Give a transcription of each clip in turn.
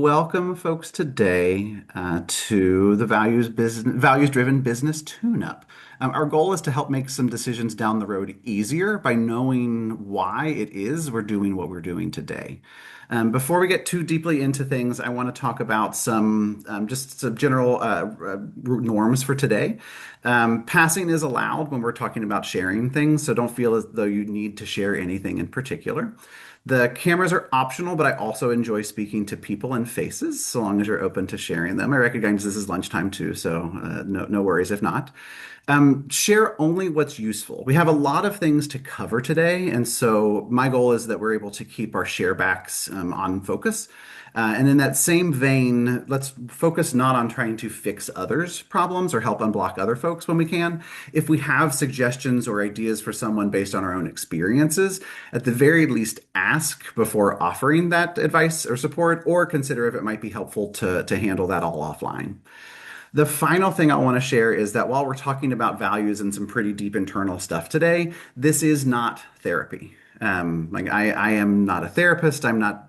welcome folks today to the values-driven business tune-up. Our goal is to help make some decisions down the road easier by knowing why it is we're doing what we're doing today. Before we get too deeply into things, I want to talk about just some general norms for today. Passing is allowed when we're talking about sharing things, so don't feel as though you need to share anything in particular. The cameras are optional, but I also enjoy speaking to people and faces, so long as you're open to sharing them. I recognize this is lunchtime too, so no worries if not. Share only what's useful. We have a lot of things to cover today, and so my goal is that we're able to keep our share backs on focus. And in that same vein, let's focus not on trying to fix others' problems or help unblock other folks when we can. If we have suggestions or ideas for someone based on our own experiences, at the very least, ask before offering that advice or support, or consider if it might be helpful to handle that all offline. The final thing I want to share is that while we're talking about values and some pretty deep internal stuff today, this is not therapy. I am not a therapist. I've not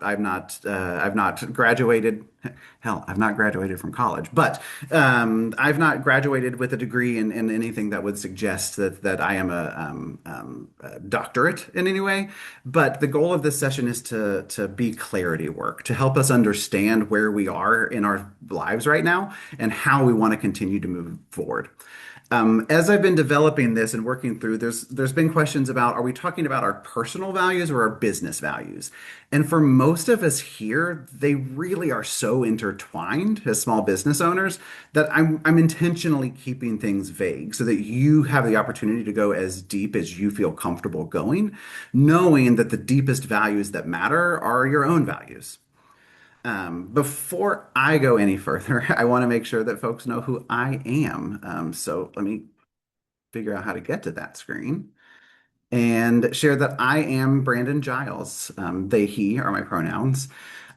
graduated. Hell, I've not graduated from college, but I've not graduated with a degree in anything that would suggest that I am a doctorate in any way. But the goal of this session is to be clarity work, to help us understand where we are in our lives right now and how we want to continue to move forward. As I've been developing this and working through, there's been questions about, are we talking about our personal values or our business values? And for most of us here, they really are so intertwined as small business owners that I'm intentionally keeping things vague so that you have the opportunity to go as deep as you feel comfortable going, knowing that the deepest values that matter are your own values. Before I go any further, I want to make sure that folks know who I am. So let me figure out how to get to that screen and share that I am Brandon Giles. They, he are my pronouns.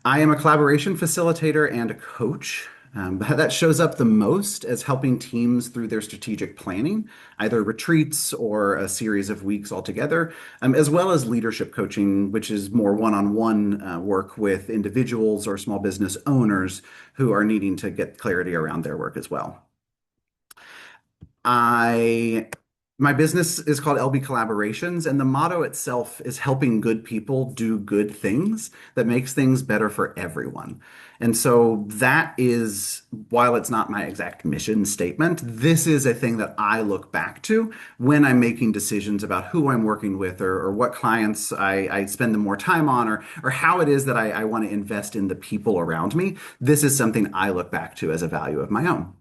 I am a collaboration facilitator and a coach. That shows up the most as helping teams through their strategic planning, either retreats or a series of weeks altogether, as well as leadership coaching, which is more one-on-one work with individuals or small business owners who are needing to get clarity around their work as well. I My business is called LB Collaborations, and the motto itself is helping good people do good things that makes things better for everyone. And so that is, while it's not my exact mission statement, this is a thing that I look back to when I'm making decisions about who I'm working with or what clients I spend the more time on or how it is that I want to invest in the people around me. This is something I look back to as a value of my own.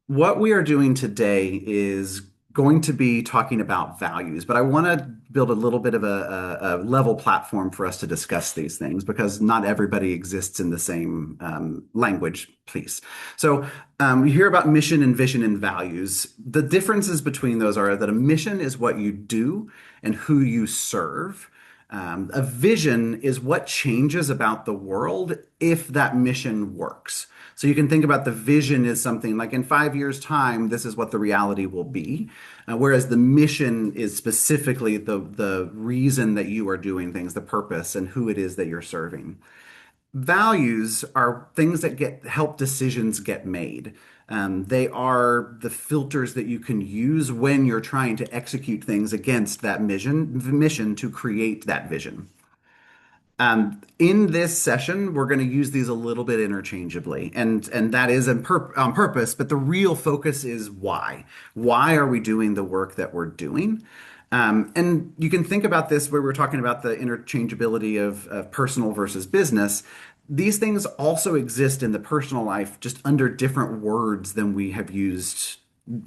What we are doing today is going to be talking about values, but I want to build a little bit of a level platform for us to discuss these things because not everybody exists in the same language, please. So you hear about mission and vision and values. The differences between those are that a mission is what you do and who you serve. A vision is what changes about the world if that mission works. So you can think about the vision as something like in 5 years' time, this is what the reality will be. Whereas the mission is specifically the reason that you are doing things, the purpose, and who it is that you're serving. Values are things that help decisions get made. They are the filters that you can use when you're trying to execute things against that mission to create that vision. In this session, we're going to use these a little bit interchangeably, and that is on purpose, but the real focus is why. Why are we doing the work that we're doing? And you can think about this where we're talking about the interchangeability of personal versus business. These things also exist in the personal life, just under different words than we have used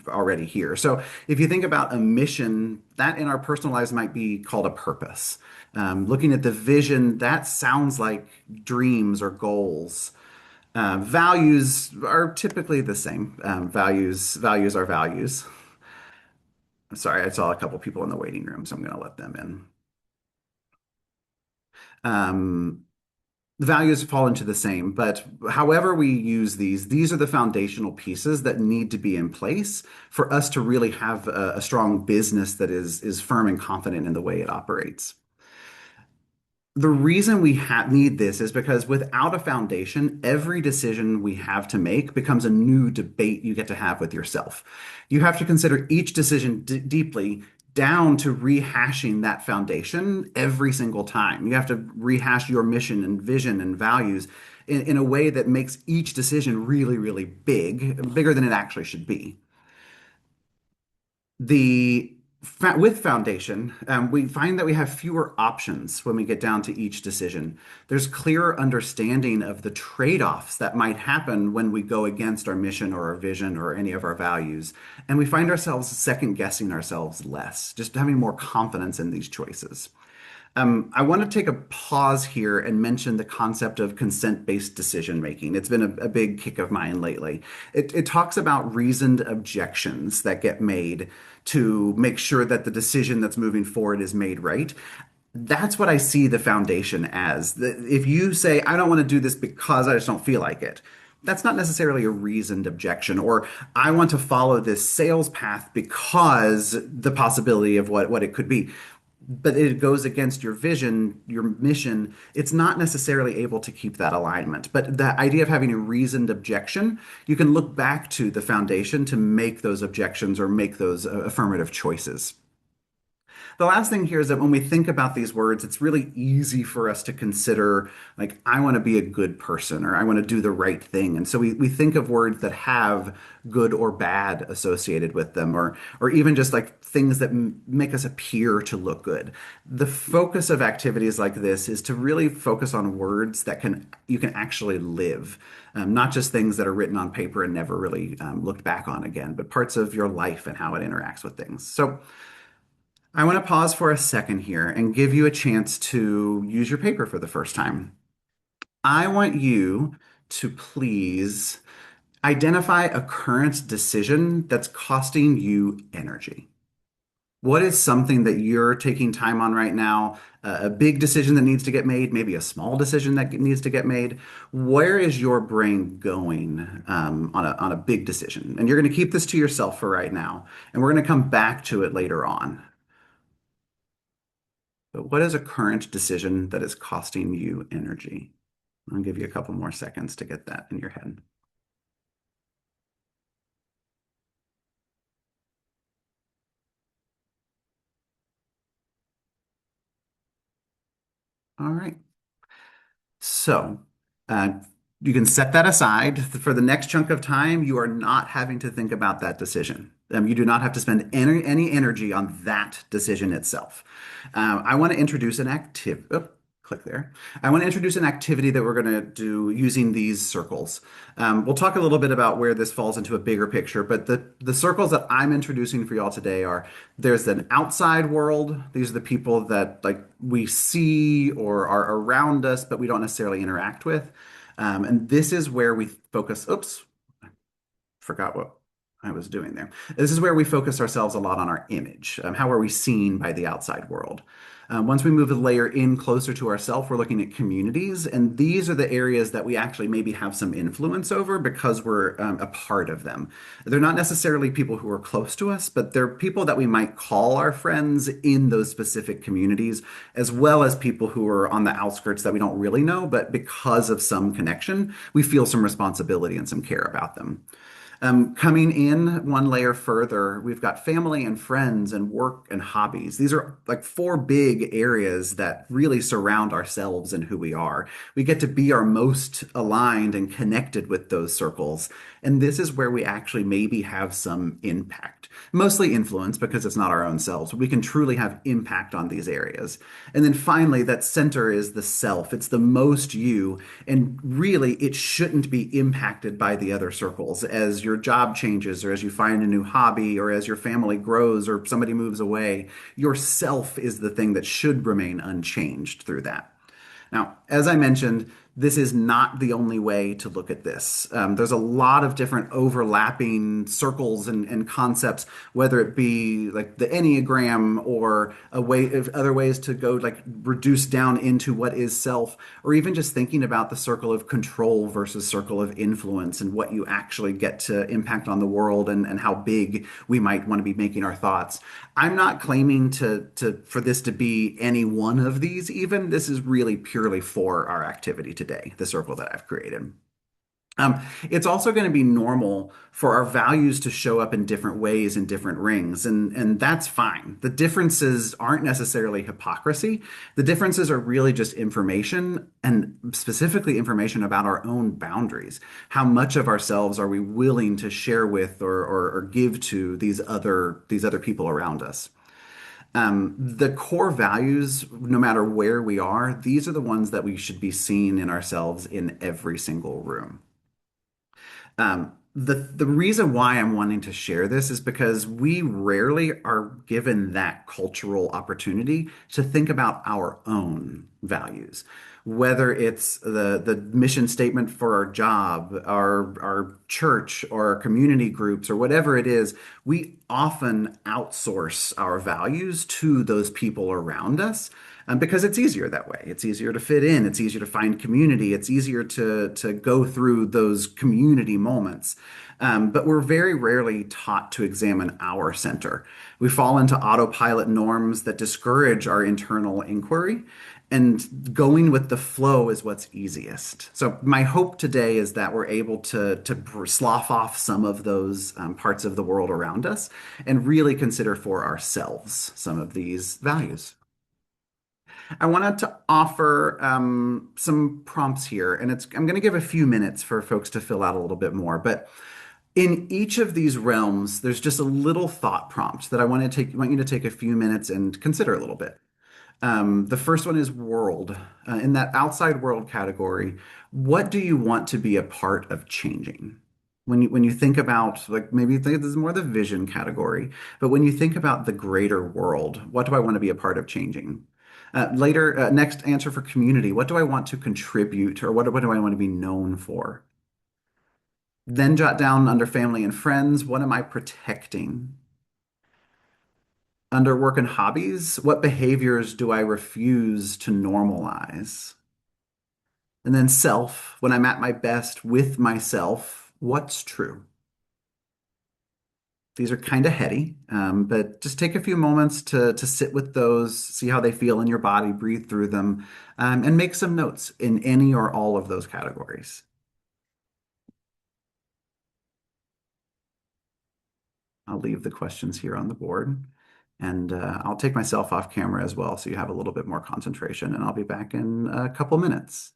already here. So if you think about a mission, that in our personal lives might be called a purpose. Looking at the vision, that sounds like dreams or goals. Values are typically the same. Values are values. Sorry, I saw a couple people in the waiting room, so I'm going to let them in. The values fall into the same, but however we use these are the foundational pieces that need to be in place for us to really have a strong business that is firm and confident in the way it operates. The reason we need this is because without a foundation, every decision we have to make becomes a new debate you get to have with yourself. You have to consider each decision deeply down to rehashing that foundation every single time. You have to rehash your mission and vision and values in a way that makes each decision really, really big, bigger than it actually should be. With foundation, we find that we have fewer options when we get down to each decision. There's clearer understanding of the trade-offs that might happen when we go against our mission or our vision or any of our values. And we find ourselves second guessing ourselves less, just having more confidence in these choices. I want to take a pause here and mention the concept of consent-based decision making. It's been a big kick of mine lately. It talks about reasoned objections that get made to make sure that the decision that's moving forward is made right. That's what I see the foundation as. If you say, I don't want to do this because I just don't feel like it, that's not necessarily a reasoned objection. Or I want to follow this sales path because the possibility of what it could be, but it goes against your vision, your mission, it's not necessarily able to keep that alignment. But the idea of having a reasoned objection, you can look back to the foundation to make those objections or make those affirmative choices. The last thing here is that when we think about these words, it's really easy for us to consider, like, I want to be a good person or I want to do the right thing. And so we think of words that have good or bad associated with them, or even just like things that make us appear to look good. The focus of activities like this is to really focus on words that you can actually live. Not just things that are written on paper and never really looked back on again, but parts of your life and how it interacts with things. So I want to pause for a second here and give you a chance to use your paper for the first time. I want you to please identify a current decision that's costing you energy. What is something that you're taking time on right now? A big decision that needs to get made, maybe a small decision that needs to get made. Where is your brain going on a big decision? And you're going to keep this to yourself for right now, and we're going to come back to it later on. But what is a current decision that is costing you energy? I'll give you a couple more seconds to get that in your head. All right. So, uh, you can set that aside for the next chunk of time. You are not having to think about that decision. You do not have to spend any energy on that decision itself. I want to introduce an active. Oh, click there. I want to introduce an activity that we're going to do using these circles. We'll talk a little bit about where this falls into a bigger picture, but the circles that I'm introducing for y'all today are there's an outside world. These are the people that like we see or are around us, but we don't necessarily interact with. And this is where we focus. Oops, forgot what I was doing there. This is where we focus ourselves a lot on our image. How are we seen by the outside world? Once we move a layer in closer to ourselves, we're looking at communities, and these are the areas that we actually maybe have some influence over because we're a part of them. They're not necessarily people who are close to us, but they're people that we might call our friends in those specific communities, as well as people who are on the outskirts that we don't really know, but because of some connection, we feel some responsibility and some care about them. Coming in one layer further, we've got family and friends and work and hobbies. These are like four big areas that really surround ourselves and who we are. We get to be our most aligned and connected with those circles. And this is where we actually maybe have some impact, mostly influence because it's not our own selves. We can truly have impact on these areas. And then finally, that center is the self. It's the most you. And really, it shouldn't be impacted by the other circles as your job changes or as you find a new hobby or as your family grows or somebody moves away. Yourself is the thing that should remain unchanged through that. Now, as I mentioned, this is not the only way to look at this. There's a lot of different overlapping circles and concepts, whether it be like the Enneagram or a way of other ways to go like reduce down into what is self, or even just thinking about the circle of control versus circle of influence and what you actually get to impact on the world and how big we might want to be making our thoughts. I'm not claiming to for this to be any one of these even. This is really purely for our activity today, the circle that I've created. It's also going to be normal for our values to show up in different ways in different rings, and that's fine. The differences aren't necessarily hypocrisy. The differences are really just information, and specifically information about our own boundaries. How much of ourselves are we willing to share with or give to these other people around us? The core values, no matter where we are, these are the ones that we should be seeing in ourselves in every single room. The reason why I'm wanting to share this is because we rarely are given that cultural opportunity to think about our own values, whether it's the mission statement for our job, our church, or our community groups, or whatever it is. We often outsource our values to those people around us. Because it's easier that way. It's easier to fit in. It's easier to find community. It's easier to go through those community moments. But we're very rarely taught to examine our center. We fall into autopilot norms that discourage our internal inquiry, and going with the flow is what's easiest. So my hope today is that we're able to slough off some of those parts of the world around us and really consider for ourselves some of these values. I wanted to offer some prompts here, and I'm going to give a few minutes for folks to fill out a little bit more. But in each of these realms, there's just a little thought prompt that want you to take a few minutes and consider a little bit. The first one is world. In that outside world category, what do you want to be a part of changing? When you think about like maybe you think this is more the vision category, but when you think about the greater world, what do I want to be a part of changing? Next answer for community. What do I want to contribute, or what do I want to be known for? Then jot down under family and friends, what am I protecting? Under work and hobbies, what behaviors do I refuse to normalize? And then self, when I'm at my best with myself, what's true? These are kind of heady, but just take a few moments to sit with those, see how they feel in your body, breathe through them, and make some notes in any or all of those categories. I'll leave the questions here on the board, and I'll take myself off camera as well, so you have a little bit more concentration, and I'll be back in a couple minutes.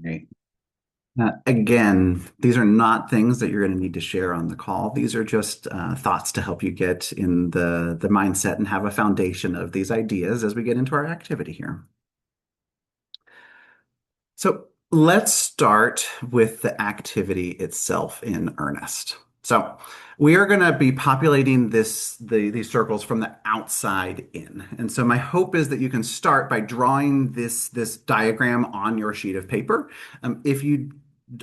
Great. Again, these are not things that you're going to need to share on the call. These are just thoughts to help you get in the mindset and have a foundation of these ideas as we get into our activity here. So let's start with the activity itself in earnest. So we are going to be populating these circles from the outside in. And so my hope is that you can start by drawing this diagram on your sheet of paper. If you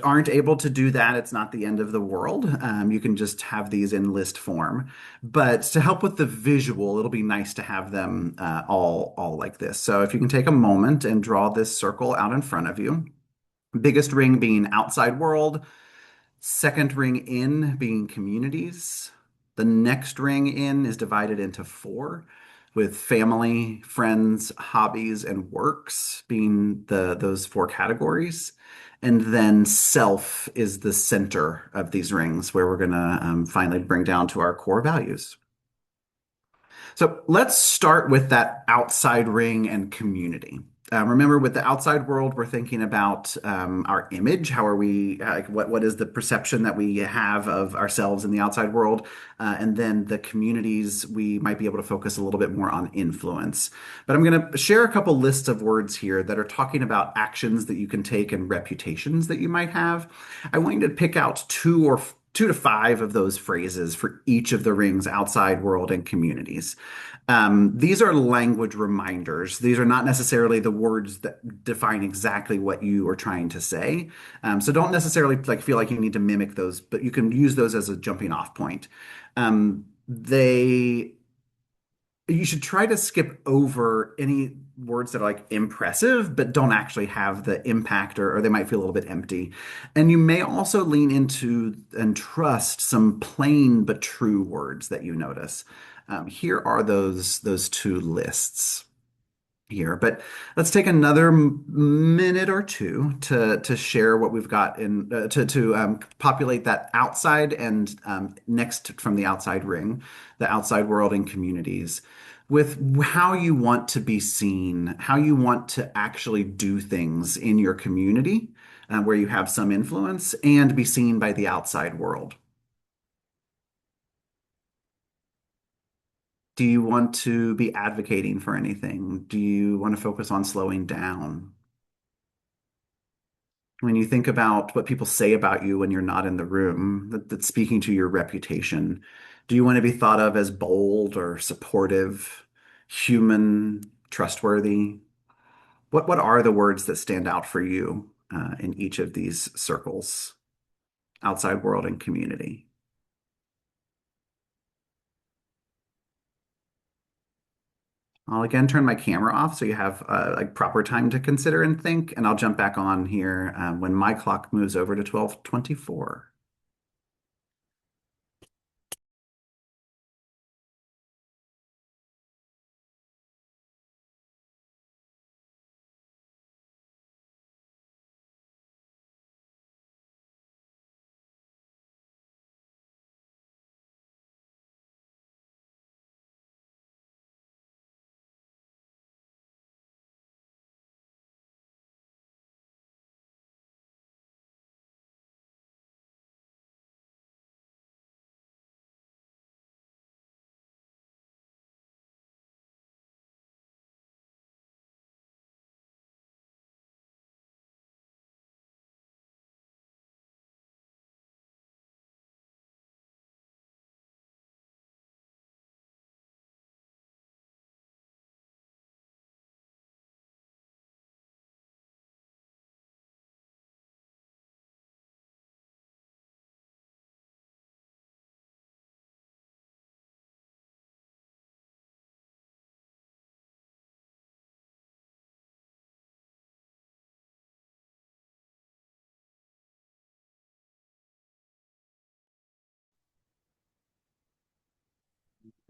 aren't able to do that, it's not the end of the world. You can just have these in list form. But to help with the visual, it'll be nice to have them all like this. So if you can take a moment and draw this circle out in front of you, biggest ring being outside world, second ring in being communities. The next ring in is divided into four, with family, friends, hobbies, and works being those four categories. And then self is the center of these rings, where we're going to finally bring down to our core values. So let's start with that outside ring and community. Remember, with the outside world, we're thinking about our image. How are we? Like, what is the perception that we have of ourselves in the outside world? And then the communities, we might be able to focus a little bit more on influence. But I'm going to share a couple lists of words here that are talking about actions that you can take and reputations that you might have. I want you to pick out two to five of those phrases for each of the rings: outside world and communities. These are language reminders. These are not necessarily the words that define exactly what you are trying to say. So don't necessarily feel like you need to mimic those, but you can use those as a jumping off point. They You should try to skip over any words that are like impressive, but don't actually have the impact, or they might feel a little bit empty. And you may also lean into and trust some plain but true words that you notice. Here are those two lists here. But let's take another minute or two to share what we've got in to populate that outside and next from the outside ring, the outside world and communities, with how you want to be seen, how you want to actually do things in your community, where you have some influence, and be seen by the outside world. Do you want to be advocating for anything? Do you want to focus on slowing down? When you think about what people say about you when you're not in the room, that's speaking to your reputation, do you want to be thought of as bold or supportive, human, trustworthy? What are the words that stand out for you in each of these circles, outside world and community? I'll again turn my camera off so you have like proper time to consider and think, and I'll jump back on here when my clock moves over to 12:24.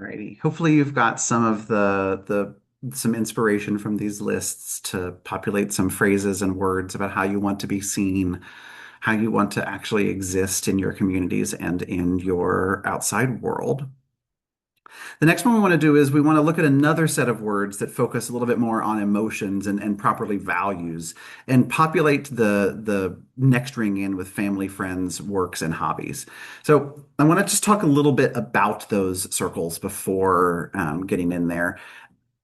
Righty. Hopefully you've got some of the some inspiration from these lists to populate some phrases and words about how you want to be seen, how you want to actually exist in your communities and in your outside world. The next one we want to do is we want to look at another set of words that focus a little bit more on emotions and properly values and populate the next ring in with family, friends, works, and hobbies. So I want to just talk a little bit about those circles before getting in there.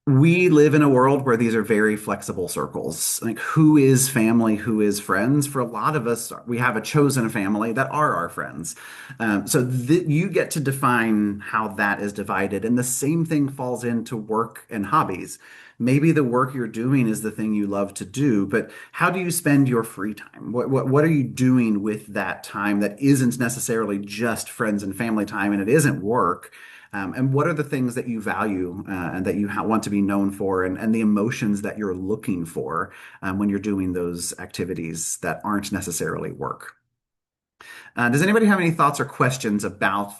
We live in a world where these are very flexible circles. Like, who is family, who is friends? For a lot of us, we have a chosen family that are our friends. So you get to define how that is divided. And the same thing falls into work and hobbies. Maybe the work you're doing is the thing you love to do, but how do you spend your free time? What are you doing with that time that isn't necessarily just friends and family time and it isn't work? And what are the things that you value and that you want to be known for, and the emotions that you're looking for when you're doing those activities that aren't necessarily work? Does anybody have any thoughts or questions about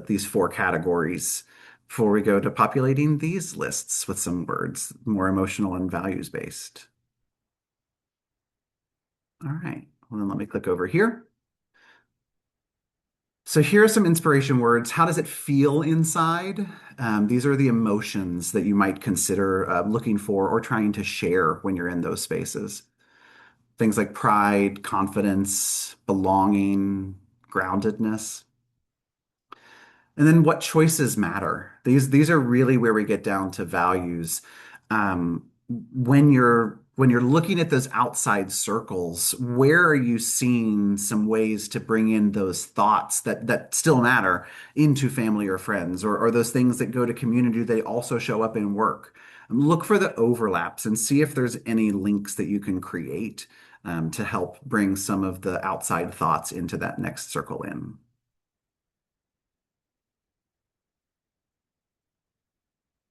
these four categories before we go to populating these lists with some words, more emotional and values based? All right. Well, then let me click over here. So here are some inspiration words. How does it feel inside? These are the emotions that you might consider looking for or trying to share when you're in those spaces. Things like pride, confidence, belonging, groundedness. And then what choices matter? These are really where we get down to values. When you're looking at those outside circles, where are you seeing some ways to bring in those thoughts that still matter into family or friends, or those things that go to community, they also show up in work? Look for the overlaps and see if there's any links that you can create to help bring some of the outside thoughts into that next circle in.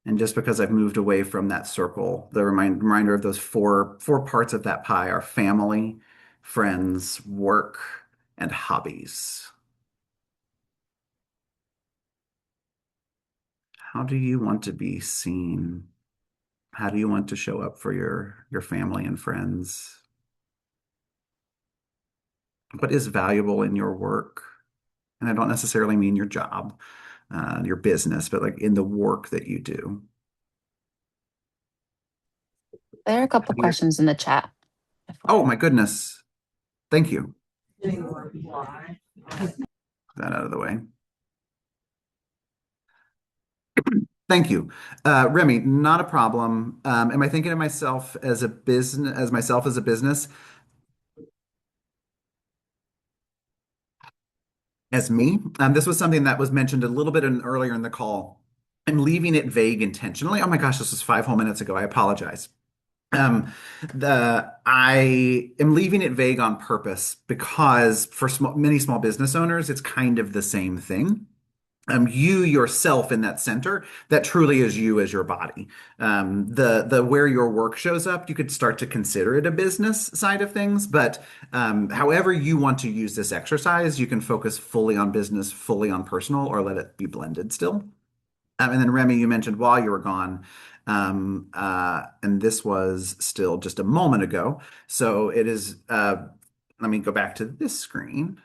And just because I've moved away from that circle, the reminder of those four parts of that pie are family, friends, work, and hobbies. How do you want to be seen? How do you want to show up for your family and friends? What is valuable in your work? And I don't necessarily mean your job, your business, but like in the work that you do. There are a couple questions in the chat. Oh FYI. my goodness. Thank you. That out of the way. Thank you. Remy, not a problem. Am I thinking of myself as a business, as myself as a business, as me? This was something that was mentioned a little bit earlier in the call. I'm leaving it vague intentionally. Oh my gosh, this was 5 whole minutes ago. I apologize. I am leaving it vague on purpose because for many small business owners, it's kind of the same thing. You yourself in that center, that truly is you as your body. The where your work shows up, you could start to consider it a business side of things, but however you want to use this exercise, you can focus fully on business, fully on personal, or let it be blended still. And then Remy, you mentioned while you were gone, and this was still just a moment ago. So it is. Let me go back to this screen,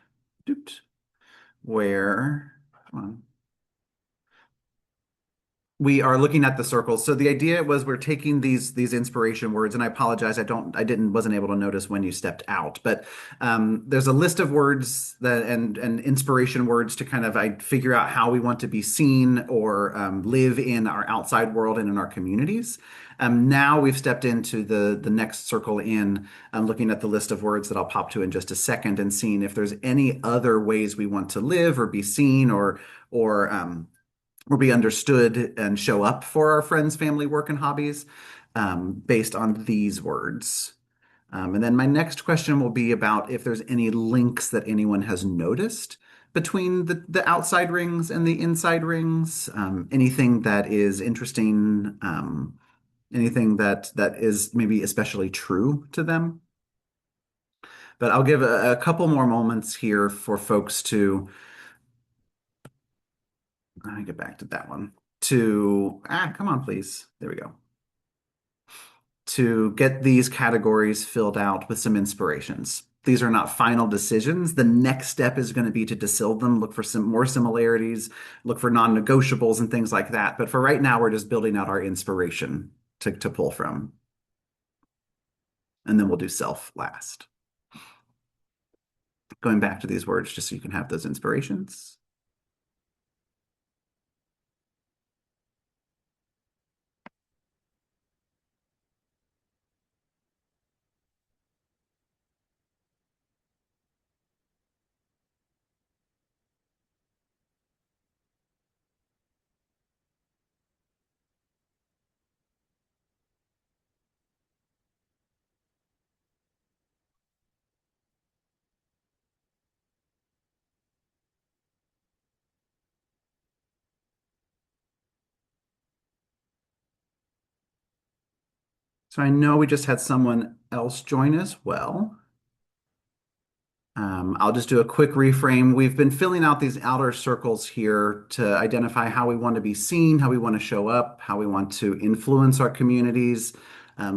Doot, where. Come on. We are looking at the circles. So the idea was we're taking these inspiration words, and I apologize, wasn't able to notice when you stepped out, but there's a list of words that and inspiration words to kind of I figure out how we want to be seen or live in our outside world and in our communities. Now we've stepped into the next circle in looking at the list of words that I'll pop to in just a second and seeing if there's any other ways we want to live or be seen or be understood and show up for our friends, family, work, and hobbies based on these words. And then my next question will be about if there's any links that anyone has noticed between the outside rings and the inside rings. Anything that is interesting, anything that is maybe especially true to them. But I'll give a couple more moments here for folks to let me get back to that one. Come on, please. There we go. To get these categories filled out with some inspirations. These are not final decisions. The next step is going to be to distill them, look for some more similarities, look for non-negotiables and things like that. But for right now, we're just building out our inspiration to pull from, and then we'll do self last. Going back to these words just so you can have those inspirations. So I know we just had someone else join as well. I'll just do a quick reframe. We've been filling out these outer circles here to identify how we want to be seen, how we want to show up, how we want to influence our communities.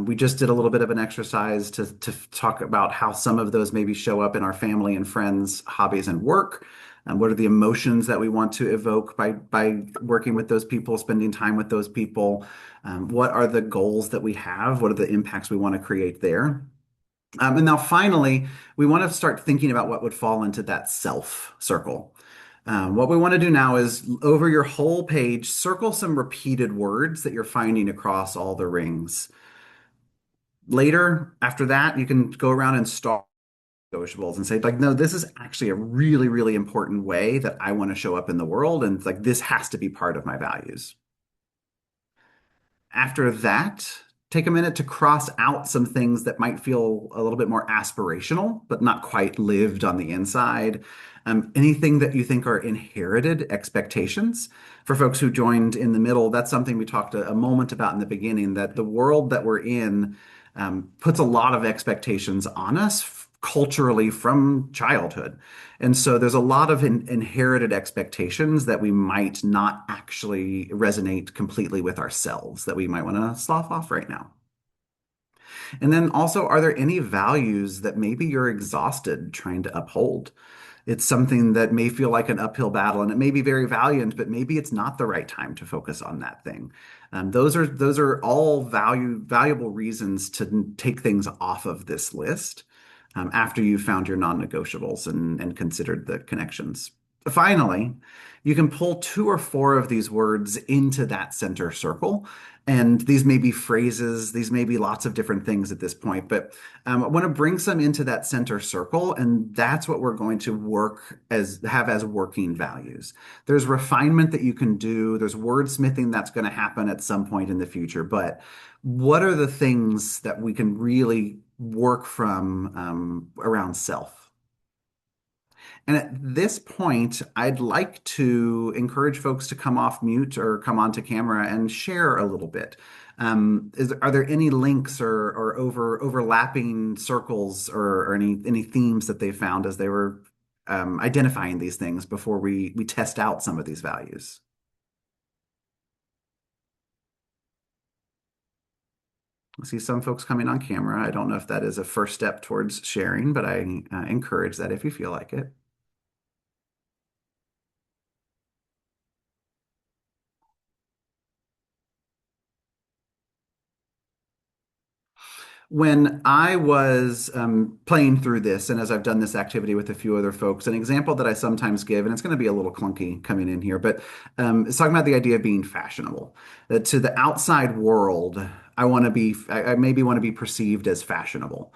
We just did a little bit of an exercise to talk about how some of those maybe show up in our family and friends, hobbies, and work. What are the emotions that we want to evoke by working with those people, spending time with those people? What are the goals that we have? What are the impacts we want to create there? And now finally, we want to start thinking about what would fall into that self circle. What we want to do now is over your whole page, circle some repeated words that you're finding across all the rings. Later, after that, you can go around and start negotiables and say, like, no, this is actually a really, really important way that I want to show up in the world. And it's like, this has to be part of my values. After that, take a minute to cross out some things that might feel a little bit more aspirational, but not quite lived on the inside. Anything that you think are inherited expectations. For folks who joined in the middle, that's something we talked a moment about in the beginning, that the world that we're in puts a lot of expectations on us culturally from childhood. And so there's a lot of inherited expectations that we might not actually resonate completely with ourselves that we might want to slough off right now. And then also, are there any values that maybe you're exhausted trying to uphold? It's something that may feel like an uphill battle and it may be very valiant, but maybe it's not the right time to focus on that thing. Those are all valuable reasons to take things off of this list after you've found your non-negotiables and considered the connections. Finally, you can pull two or four of these words into that center circle. And these may be phrases, these may be lots of different things at this point, but I want to bring some into that center circle, and that's what we're going to have as working values. There's refinement that you can do, there's wordsmithing that's going to happen at some point in the future, but what are the things that we can really work from around self? And at this point, I'd like to encourage folks to come off mute or come onto camera and share a little bit. Are there any links or overlapping circles or any themes that they found as they were identifying these things before we test out some of these values? I see some folks coming on camera. I don't know if that is a first step towards sharing, but I encourage that if you feel like it. When I was playing through this, and as I've done this activity with a few other folks, an example that I sometimes give, and it's going to be a little clunky coming in here, but it's talking about the idea of being fashionable. That to the outside world, I maybe want to be perceived as fashionable.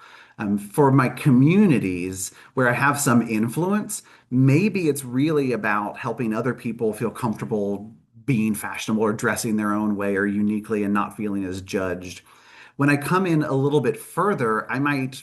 For my communities where I have some influence, maybe it's really about helping other people feel comfortable being fashionable or dressing their own way or uniquely and not feeling as judged. When I come in a little bit further, I might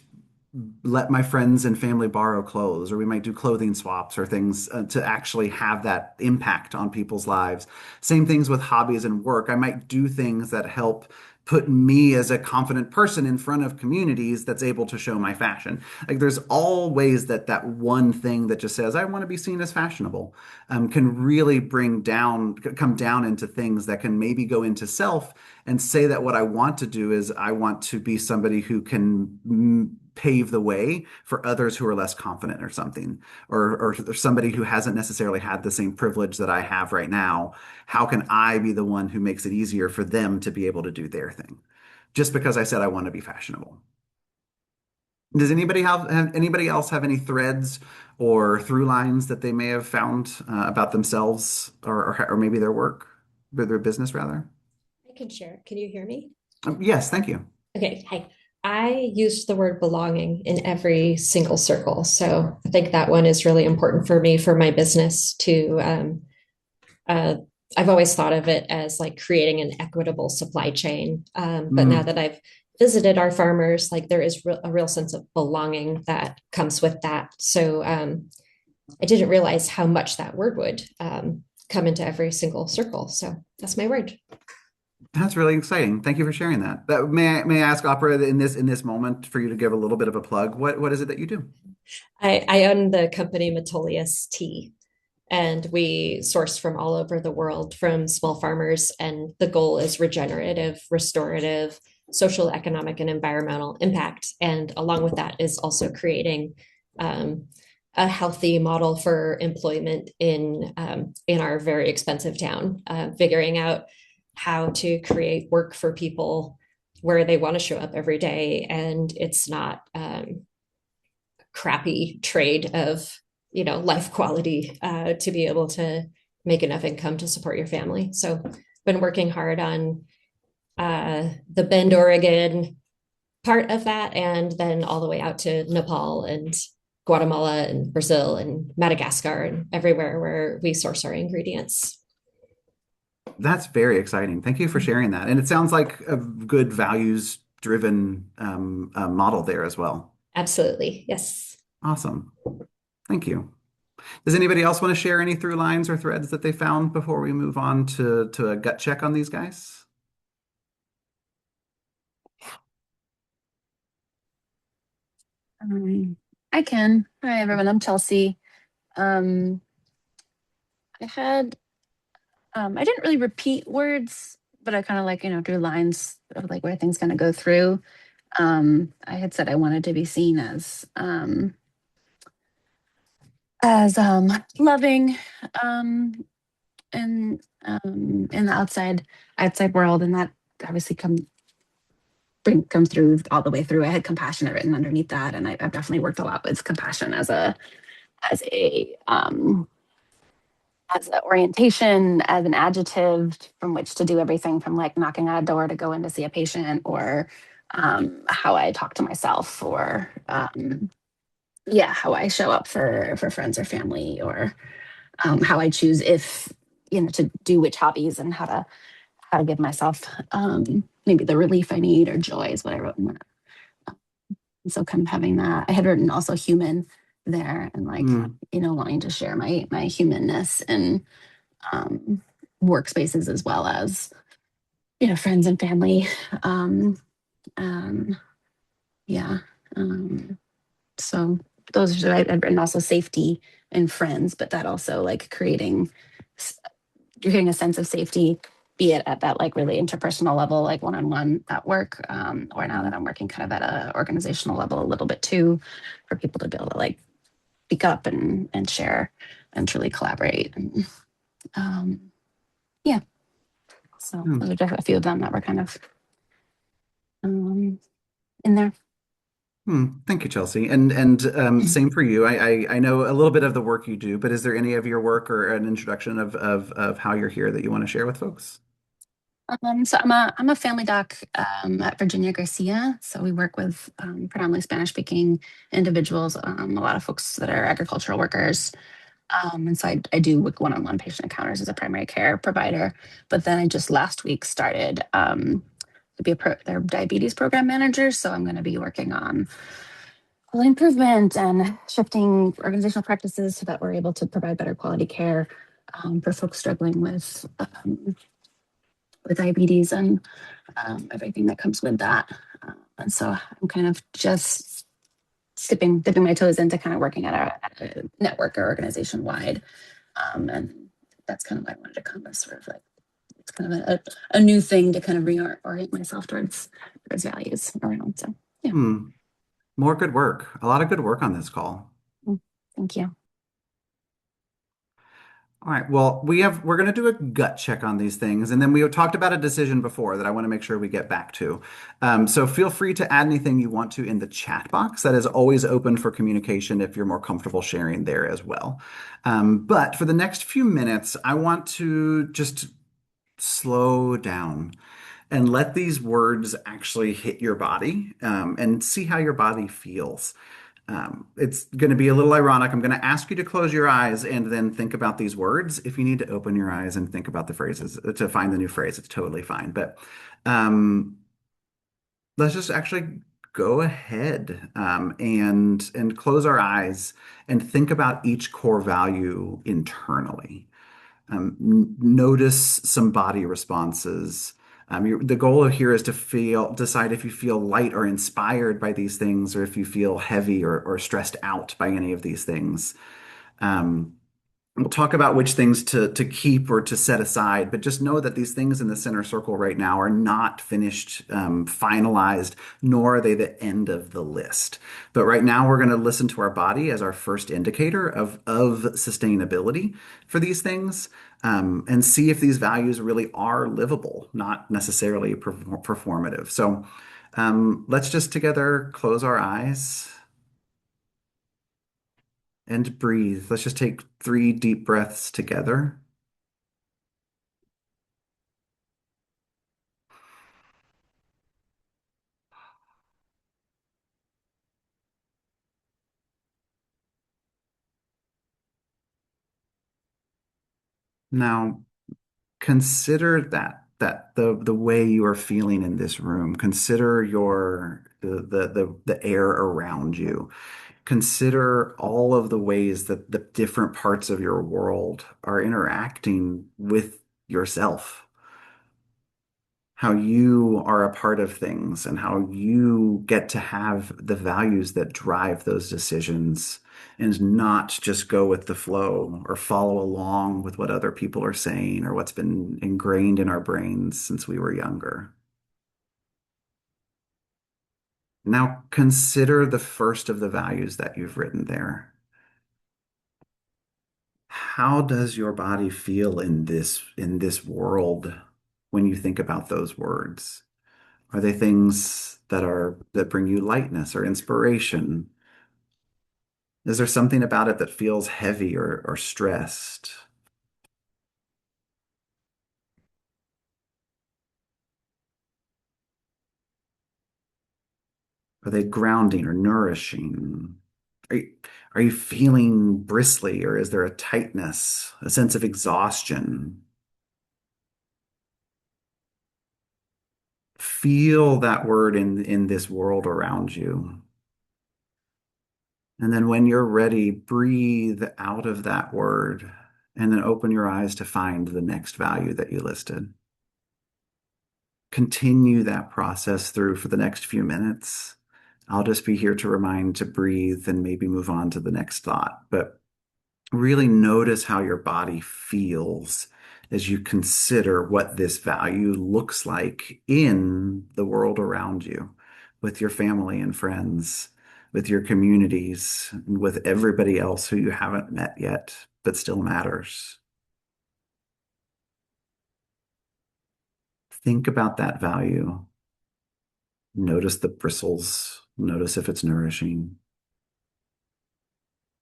let my friends and family borrow clothes, or we might do clothing swaps or things to actually have that impact on people's lives. Same things with hobbies and work. I might do things that help put me as a confident person in front of communities that's able to show my fashion. Like there's all ways that that one thing that just says, I want to be seen as fashionable, can really come down into things that can maybe go into self and say that what I want to do is I want to be somebody who can pave the way for others who are less confident or something, or somebody who hasn't necessarily had the same privilege that I have right now. How can I be the one who makes it easier for them to be able to do their thing? Just because I said I want to be fashionable. Does have anybody else have any threads or through lines that they may have found about themselves or maybe their work, or their business rather? I can share. Can you hear me? Yes, thank you. Okay. Hi. I use the word belonging in every single circle. So I think that one is really important for me for my business to, uh, I've always thought of it as like creating an equitable supply chain. But now Mm, that I've visited our farmers, like there is a real sense of belonging that comes with that. So I didn't realize how much that word would come into every single circle. So that's my word. that's really exciting. Thank you for sharing that. May I ask Opera in this moment for you to give a little bit of a plug? What is it that you do? I own the company Metolius Tea, and we source from all over the world from small farmers. And the goal is regenerative, restorative, social, economic, and environmental impact. And along with that is also creating um, a healthy model for employment in our very expensive town, figuring out how to create work for people where they want to show up every day, and it's not crappy trade of life quality to be able to make enough income to support your family. So been working hard on the Bend, Oregon part of that, and then all the way out to Nepal and Guatemala and Brazil and Madagascar and everywhere where we source our ingredients. That's very exciting. Thank you for sharing that. And it sounds like a good values driven model there as well. Absolutely. Yes. Awesome. Thank you. Does anybody else want to share any through lines or threads that they found before we move on to a gut check on these guys? Um, I can. Hi, everyone. I'm Chelsea. Um, I had, I didn't really repeat words, but I kind of like, drew lines of like where things kind of go through. I had said I wanted to be seen as loving, um, in the outside world, and that obviously comes through all the way through. I had compassionate written underneath that, and I've definitely worked a lot with compassion as a as an orientation, as an adjective from which to do everything from like knocking on a door to go in to see a patient, or how I talk to myself, or yeah, how I show up for friends or family, or how I choose if to do which hobbies, and how to give myself maybe the relief I need or joy is what I wrote in that. And so kind of having that, I had written also human there, and like Hmm. wanting to share my humanness in um, workspaces as well as friends and family. Um, um, yeah. Um, so those are, I've written also safety and friends, but that also like you're getting a sense of safety, be it at that like really interpersonal level, like one-on-one at work, or now that I'm working kind of at a organizational level a little bit too, for people to be able to like speak up and share and truly collaborate. And yeah, so Hmm. those are just a few of them that were kind of um, in there. Thank you, Chelsea. And same for you. I know a little bit of the work you do, but is there any of your work or an introduction of how you're here that you want to share with folks? So I'm a family doc at Virginia Garcia. So we work with predominantly Spanish speaking individuals, a lot of folks that are agricultural workers. And so I do one-on-one patient encounters as a primary care provider. But then I just last week started to be their diabetes program manager. So I'm going to be working on quality improvement and shifting organizational practices so that we're able to provide better quality care for folks struggling with diabetes and everything that comes with that. And so I'm kind of just dipping my toes into kind of working at a network or organization wide. And that's kind of why I wanted to come as sort of like, it's kind of a new thing to kind of reorient myself towards values around. So yeah. Hmm. More good work. A lot of good work on this call. Mm, thank you. All right. Well, we're going to do a gut check on these things, and then we talked about a decision before that I want to make sure we get back to. So feel free to add anything you want to in the chat box. That is always open for communication if you're more comfortable sharing there as well. But for the next few minutes, I want to just slow down and let these words actually hit your body, and see how your body feels. It's going to be a little ironic. I'm going to ask you to close your eyes and then think about these words. If you need to open your eyes and think about the phrases to find the new phrase, it's totally fine. But um, let's just actually go ahead, and close our eyes and think about each core value internally. Notice some body responses. The goal here is to decide if you feel light or inspired by these things, or if you feel heavy or stressed out by any of these things. Um, We'll talk about which things to keep or to set aside, but just know that these things in the center circle right now are not finished, finalized, nor are they the end of the list. But right now, we're going to listen to our body as our first indicator of sustainability for these things, and see if these values really are livable, not necessarily performative. So let's just together close our eyes and breathe. Let's just take 3 deep breaths together. Now, consider that the way you are feeling in this room. Consider the air around you. Consider all of the ways that the different parts of your world are interacting with yourself, how you are a part of things and how you get to have the values that drive those decisions, and not just go with the flow or follow along with what other people are saying or what's been ingrained in our brains since we were younger. Now consider the first of the values that you've written there. How does your body feel in this world when you think about those words? Are they things that bring you lightness or inspiration? Is there something about it that feels heavy or stressed? Are they grounding or nourishing? Are you, are you feeling bristly, or is there a tightness, a sense of exhaustion? Feel that word in this world around you. And then when you're ready, breathe out of that word and then open your eyes to find the next value that you listed. Continue that process through for the next few minutes. I'll just be here to remind to breathe and maybe move on to the next thought. But really notice how your body feels as you consider what this value looks like in the world around you, with your family and friends, with your communities, and with everybody else who you haven't met yet, but still matters. Think about that value. Notice the bristles. Notice if it's nourishing.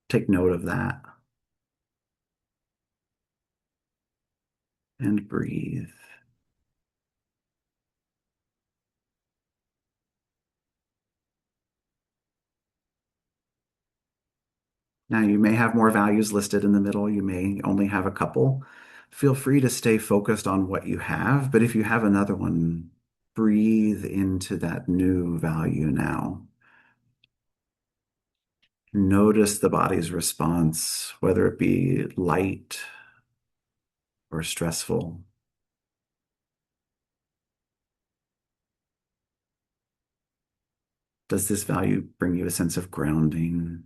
Take note of that and breathe. Now, you may have more values listed in the middle. You may only have a couple. Feel free to stay focused on what you have, but if you have another one, breathe into that new value now. Notice the body's response, whether it be light or stressful. Does this value bring you a sense of grounding,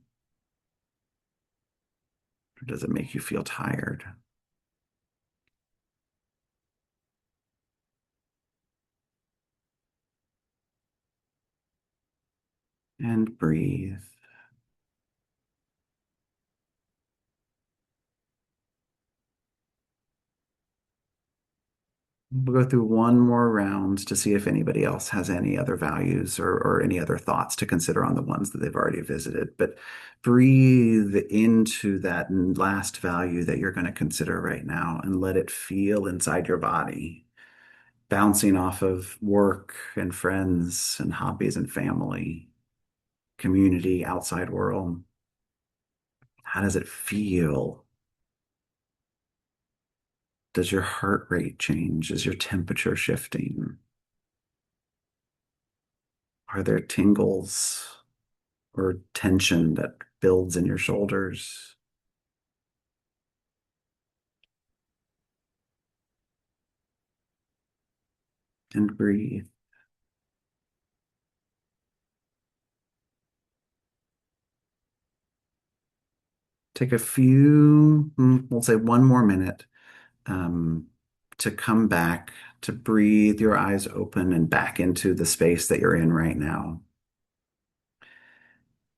or does it make you feel tired? And breathe. We'll go through one more round to see if anybody else has any other values or any other thoughts to consider on the ones that they've already visited. But breathe into that last value that you're going to consider right now and let it feel inside your body, bouncing off of work and friends and hobbies and family, community, outside world. How does it feel? Does your heart rate change? Is your temperature shifting? Are there tingles or tension that builds in your shoulders? And breathe. Take a few, we'll say 1 more minute, um, to come back, to breathe your eyes open and back into the space that you're in right now.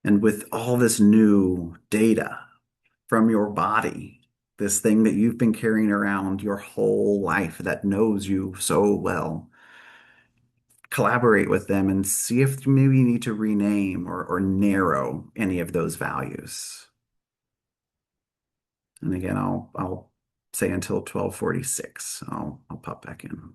And with all this new data from your body, this thing that you've been carrying around your whole life that knows you so well, collaborate with them and see if maybe you need to rename or narrow any of those values. And again, I'll say until 12:46. I'll pop back in.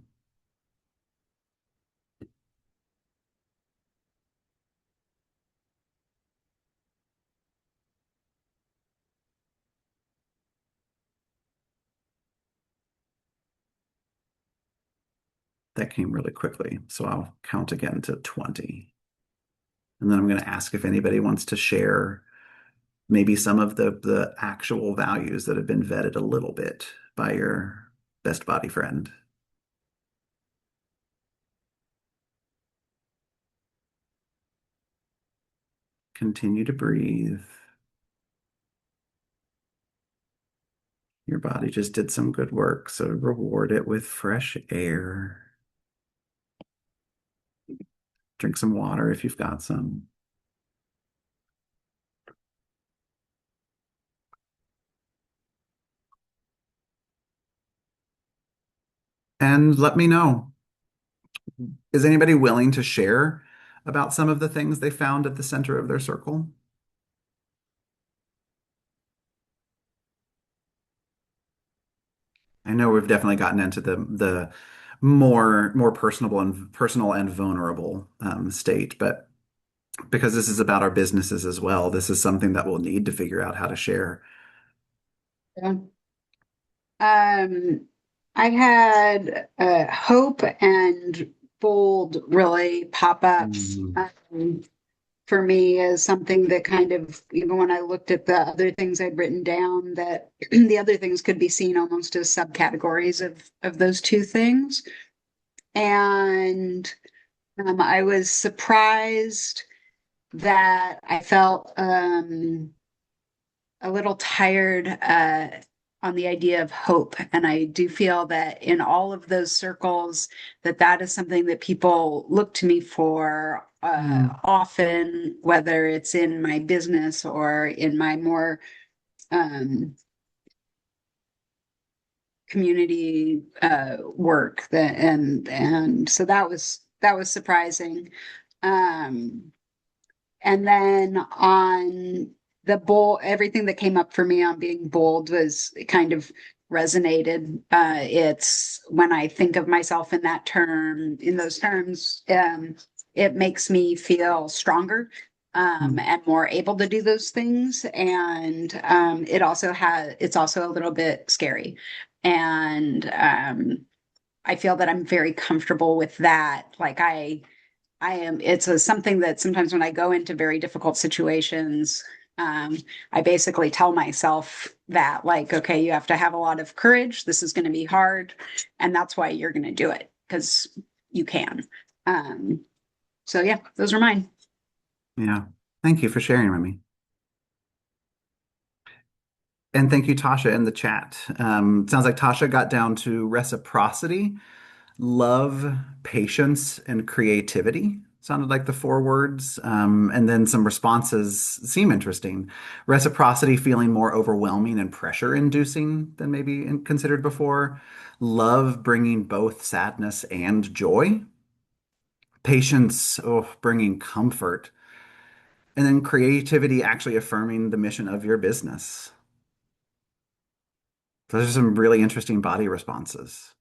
That came really quickly, so I'll count again to 20. And then I'm going to ask if anybody wants to share maybe some of the actual values that have been vetted a little bit by your best body friend. Continue to breathe. Your body just did some good work, so reward it with fresh air. Drink some water if you've got some. And let me know. Is anybody willing to share about some of the things they found at the center of their circle? I know we've definitely gotten into the more personal and vulnerable state, but because this is about our businesses as well, this is something that we'll need to figure out how to share. Yeah. Um, I had hope and bold really pop up Mm, for me as something that kind of, even when I looked at the other things I'd written down, that the other things could be seen almost as subcategories of those two things. And I was surprised that I felt a little tired on the idea of hope. And I do feel that in all of those circles, that is something that people look to me for mm, often, whether it's in my business or in my more um, community work. And so that was surprising. Um, And then on the bold, everything that came up for me on being bold was kind of resonated. It's when I think of myself in in those terms, it makes me feel stronger mm. and more able to do those things. And it's also a little bit scary. And I feel that I'm very comfortable with that. It's something that sometimes when I go into very difficult situations, um, I basically tell myself that, like, okay, you have to have a lot of courage. This is going to be hard. And that's why you're going to do it because you can. Um, so, yeah, those are mine. Yeah. Thank you for sharing with me. And thank you, Tasha, in the chat. Sounds like Tasha got down to reciprocity, love, patience, and creativity. Sounded like the four words. And then some responses seem interesting. Reciprocity feeling more overwhelming and pressure inducing than maybe considered before. Love bringing both sadness and joy. Patience, oh, bringing comfort. And then creativity actually affirming the mission of your business. Those are some really interesting body responses.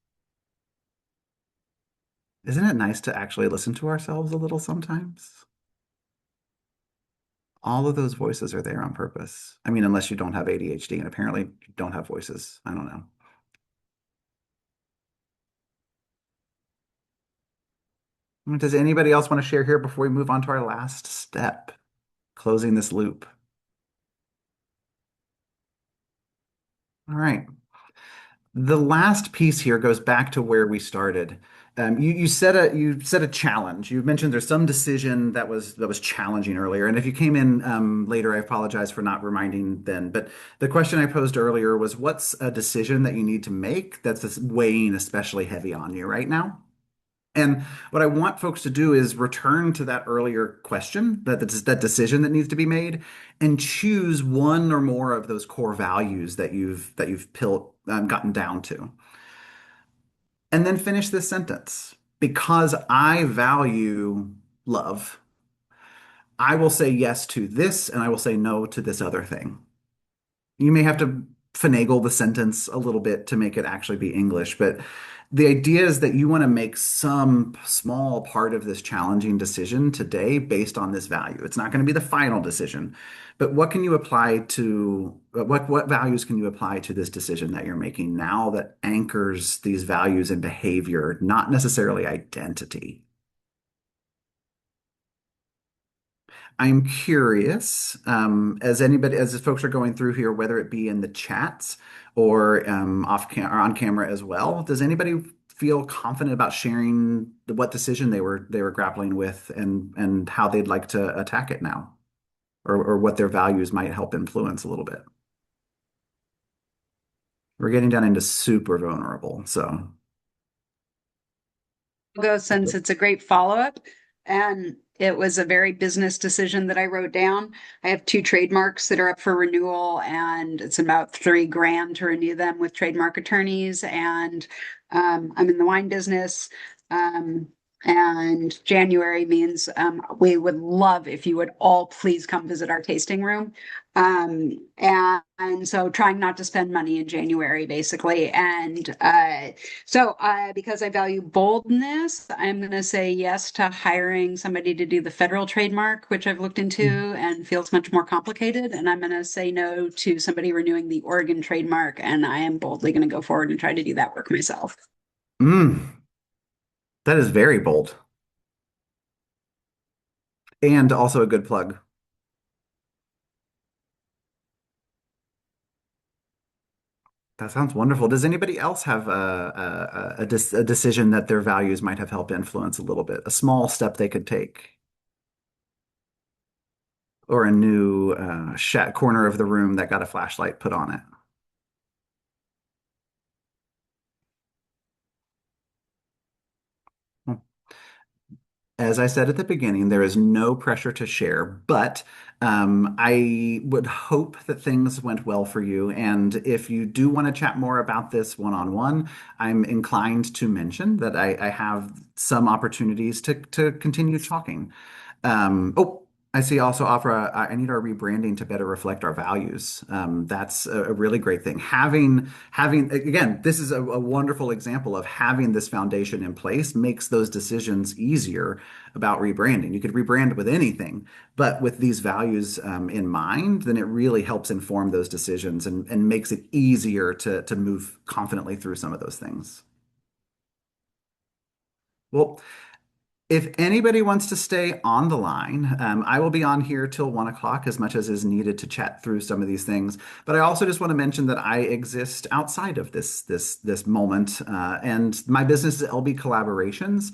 Isn't it nice to actually listen to ourselves a little sometimes? All of those voices are there on purpose. I mean, unless you don't have ADHD, and apparently you don't have voices. I don't know. Does anybody else want to share here before we move on to our last step, closing this loop? All right. The last piece here goes back to where we started. You set a challenge. You mentioned there's some decision that was challenging earlier, and if you came in later, I apologize for not reminding then. But the question I posed earlier was, what's a decision that you need to make that's weighing especially heavy on you right now? And what I want folks to do is return to that earlier question, that decision that needs to be made, and choose one or more of those core values that you've gotten down to. And then finish this sentence. Because I value love, I will say yes to this and I will say no to this other thing. You may have to finagle the sentence a little bit to make it actually be English, but the idea is that you want to make some small part of this challenging decision today based on this value. It's not going to be the final decision, but what can you apply to what values can you apply to this decision that you're making now that anchors these values in behavior, not necessarily identity? I'm curious, as folks are going through here, whether it be in the chats or or on camera as well, does anybody feel confident about sharing what decision they were grappling with and how they'd like to attack it now, or what their values might help influence a little bit? We're getting down into super vulnerable, so. Go since it's a great follow-up. And it was a very business decision that I wrote down. I have two trademarks that are up for renewal, and it's about 3 grand to renew them with trademark attorneys. And I'm in the wine business. Um, and January means we would love if you would all please come visit our tasting room. And so trying not to spend money in January, basically. And because I value boldness, I'm going to say yes to hiring somebody to do the federal trademark, which I've looked into and feels much more complicated. And I'm going to say no to somebody renewing the Oregon trademark. And I am boldly going to go forward and try to do that work myself. Mm, that is very bold and also a good plug. That sounds wonderful. Does anybody else have a decision that their values might have helped influence a little bit? A small step they could take, or a new corner of the room that got a flashlight put on it? As I said at the beginning, there is no pressure to share, but I would hope that things went well for you. And if you do want to chat more about this one-on-one, I'm inclined to mention that I have some opportunities to continue talking. Oh, I see also offer I need our rebranding to better reflect our values. That's a really great thing. Having again, this is a wonderful example of having this foundation in place makes those decisions easier about rebranding. You could rebrand with anything, but with these values in mind, then it really helps inform those decisions and makes it easier to move confidently through some of those things. Well, if anybody wants to stay on the line, I will be on here till 1 o'clock as much as is needed to chat through some of these things. But I also just want to mention that I exist outside of this moment, and my business is LB Collaborations.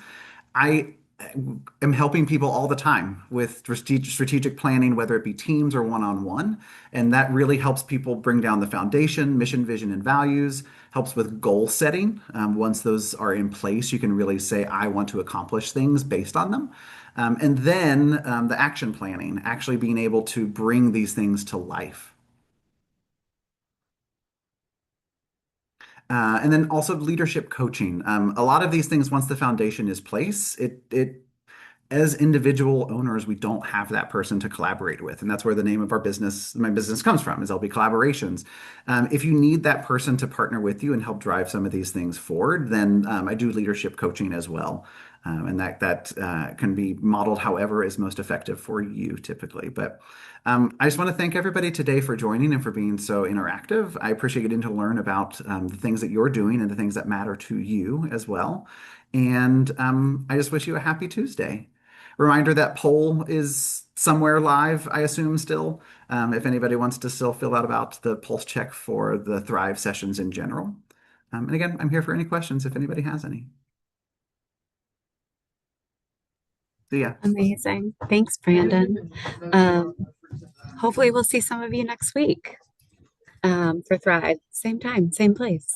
I am helping people all the time with strategic planning, whether it be teams or one-on-one. And that really helps people bring down the foundation, mission, vision, and values, helps with goal setting. Once those are in place, you can really say, I want to accomplish things based on them. And then the action planning, actually being able to bring these things to life. And then also leadership coaching. A lot of these things, once the foundation is placed, it as individual owners, we don't have that person to collaborate with. And that's where the name of my business comes from, is LB Collaborations. If you need that person to partner with you and help drive some of these things forward, then I do leadership coaching as well. And that can be modeled however is most effective for you typically. But I just want to thank everybody today for joining and for being so interactive. I appreciate getting to learn about the things that you're doing and the things that matter to you as well. And I just wish you a happy Tuesday. Reminder that poll is somewhere live, I assume still. If anybody wants to still fill out about the pulse check for the Thrive sessions in general. And again, I'm here for any questions if anybody has any. See ya. Amazing. Thanks, Brandon. Um, hopefully, we'll see some of you next week for Thrive. Same time, same place.